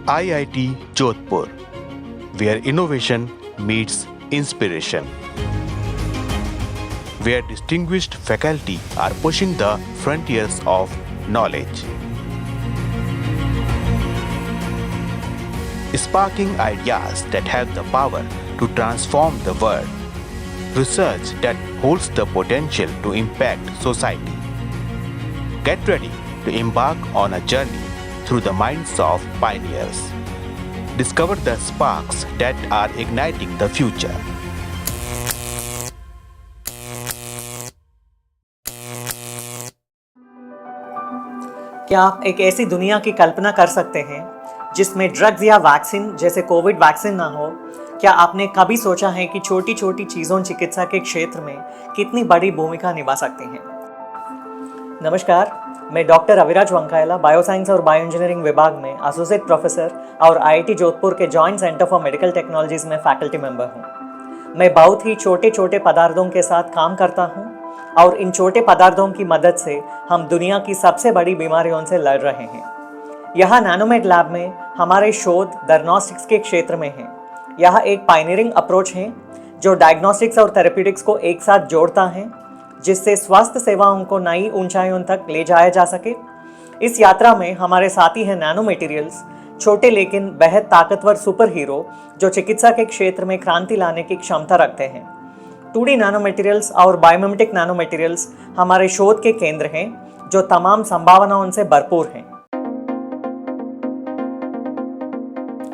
IIT Jodhpur, where innovation meets inspiration, where distinguished faculty are pushing the frontiers of knowledge, sparking ideas that have the power to transform the world, research that holds the potential to impact society. Get ready to embark on a journey through the minds of pioneers. Discover the sparks that are igniting the future. क्या आप एक ऐसी दुनिया की कल्पना कर सकते हैं जिसमें ड्रग्स या वैक्सीन जैसे कोविड वैक्सीन ना हो? क्या आपने कभी सोचा है कि छोटी छोटी चीज़ों चिकित्सा के क्षेत्र में कितनी बड़ी भूमिका निभा सकती हैं? नमस्कार, मैं डॉक्टर अविराज वंकायला बायोसाइंस और बायो इंजीनियरिंग विभाग में एसोसिएट प्रोफेसर और IIT जोधपुर के joint centre for medical technologies में फैकल्टी मेंबर हूँ। मैं बहुत ही छोटे छोटे पदार्थों के साथ काम करता हूँ और इन छोटे पदार्थों की मदद से हम दुनिया की सबसे बड़ी बीमारियों से लड़ रहे हैं। यहाँ नैनोमेड लैब में हमारे शोध डायग्नोस्टिक्स के क्षेत्र में है। यह एक पायनियरिंग अप्रोच है जो डायग्नोस्टिक्स और थेरेप्यूटिक्स को एक साथ जोड़ता है, जिससे स्वास्थ्य सेवाओं को नई ऊंचाइयों तक ले जाया जा सके। इस यात्रा में हमारे साथी हैं नैनो मटेरियल्स, छोटे लेकिन बेहद ताकतवर सुपर हीरो जो चिकित्सा के क्षेत्र में क्रांति लाने की क्षमता रखते हैं। 2D नैनो मटेरियल्स और बायोमिमेटिक नैनो मटेरियल्स हमारे शोध के केंद्र हैं जो तमाम संभावनाओं से भरपूर हैं।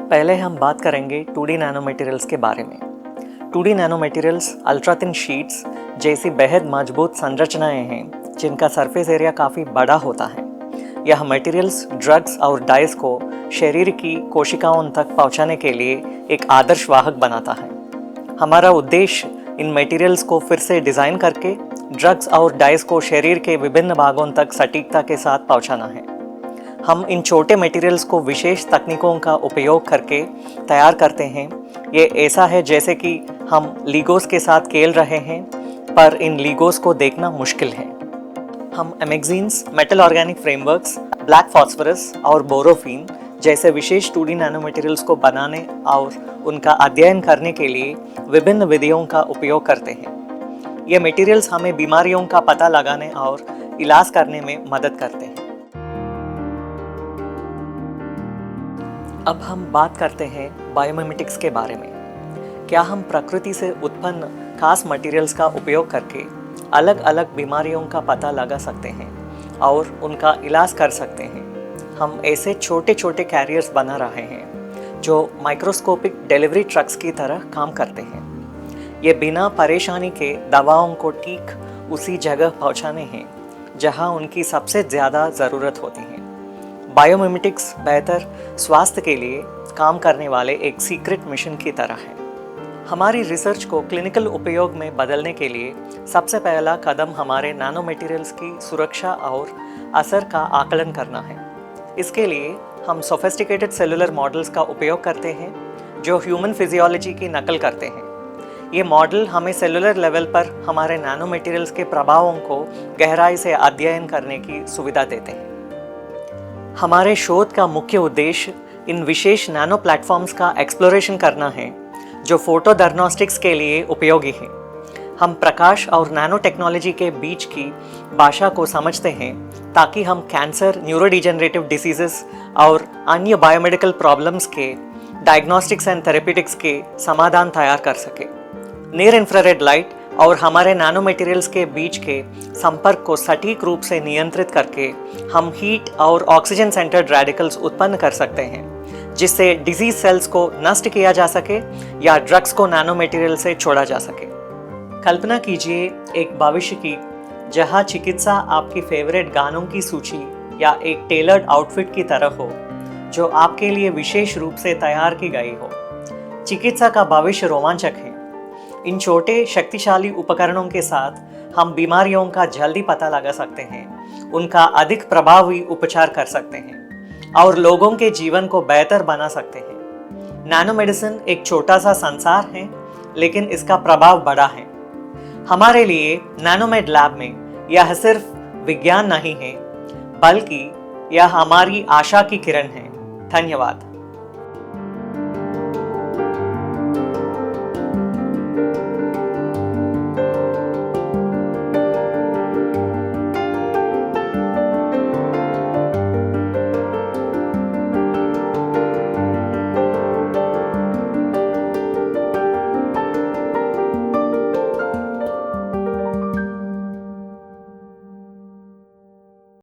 पहले हम बात करेंगे 2D नैनो मटेरियल्स के बारे में। 2D nano materials ultra thin sheets जैसी बेहद मजबूत संरचनाएं हैं जिनका सरफेस एरिया काफ़ी बड़ा होता है। यह मटेरियल्स ड्रग्स और डाइस को शरीर की कोशिकाओं तक पहुंचाने के लिए एक आदर्श वाहक बनाता है। हमारा उद्देश्य इन मटेरियल्स को फिर से डिज़ाइन करके ड्रग्स और डाइस को शरीर के विभिन्न भागों तक सटीकता के साथ पहुंचाना है। हम इन छोटे मटेरियल्स को विशेष तकनीकों का उपयोग करके तैयार करते हैं। ये ऐसा है जैसे कि हम लीगोस के साथ खेल रहे हैं, पर इन लीगोस को देखना मुश्किल है। हम MXenes, metal organic frameworks, black phosphorus और बोरोफिन जैसे विशेष 2D नैनो मटेरियल्स को बनाने और उनका अध्ययन करने के लिए विभिन्न विधियों का उपयोग करते हैं। ये मटेरियल्स हमें बीमारियों का पता लगाने और इलाज करने में मदद करते हैं। अब हम बात करते हैं बायोमिमेटिक्स के बारे में। क्या हम प्रकृति से उत्पन्न खास मटेरियल्स का उपयोग करके अलग अलग बीमारियों का पता लगा सकते हैं और उनका इलाज कर सकते हैं? हम ऐसे छोटे छोटे कैरियर्स बना रहे हैं जो माइक्रोस्कोपिक डिलीवरी ट्रक्स की तरह काम करते हैं। ये बिना परेशानी के दवाओं को ठीक उसी जगह पहुंचाने हैं जहां उनकी सबसे ज़्यादा ज़रूरत होती है। बायोमिमेटिक्स बेहतर स्वास्थ्य के लिए काम करने वाले एक सीक्रेट मिशन की तरह है। हमारी रिसर्च को क्लिनिकल उपयोग में बदलने के लिए सबसे पहला कदम हमारे नैनो मटेरियल्स की सुरक्षा और असर का आकलन करना है। इसके लिए हम सोफिस्टिकेटेड सेलुलर मॉडल्स का उपयोग करते हैं जो ह्यूमन फिजियोलॉजी की नकल करते हैं। ये मॉडल हमें सेलुलर लेवल पर हमारे नैनो मटेरियल्स के प्रभावों को गहराई से अध्ययन करने की सुविधा देते हैं। हमारे शोध का मुख्य उद्देश्य इन विशेष नैनो प्लेटफॉर्म्स का एक्सप्लोरेशन करना है जो फोटो डायग्नोस्टिक्स के लिए उपयोगी है। हम प्रकाश और नैनो टेक्नोलॉजी के बीच की भाषा को समझते हैं ताकि हम कैंसर, न्यूरोडिजेनरेटिव डिसीजेस और अन्य बायोमेडिकल प्रॉब्लम्स के डायग्नोस्टिक्स एंड थेरेप्यूटिक्स के समाधान तैयार कर सके। नियर इंफ्रारेड लाइट और हमारे नैनो मटेरियल्स के बीच के संपर्क को सटीक रूप से नियंत्रित करके हम हीट और ऑक्सीजन सेंटर्ड रेडिकल्स उत्पन्न कर सकते हैं, जिससे डिजीज सेल्स को नष्ट किया जा सके या ड्रग्स को नैनो मटेरियल से छोड़ा जा सके। कल्पना कीजिए एक भविष्य की जहां चिकित्सा आपकी फेवरेट गानों की सूची या एक टेलर्ड आउटफिट की तरह हो जो आपके लिए विशेष रूप से तैयार की गई हो। चिकित्सा का भविष्य रोमांचक है। इन छोटे शक्तिशाली उपकरणों के साथ हम बीमारियों का जल्दी पता लगा सकते हैं, उनका अधिक प्रभावी उपचार कर सकते हैं और लोगों के जीवन को बेहतर बना सकते हैं। नैनो मेडिसिन एक छोटा सा संसार है, लेकिन इसका प्रभाव बड़ा है। हमारे लिए नैनोमेड लैब में यह सिर्फ विज्ञान नहीं है, बल्कि यह हमारी आशा की किरण है। धन्यवाद।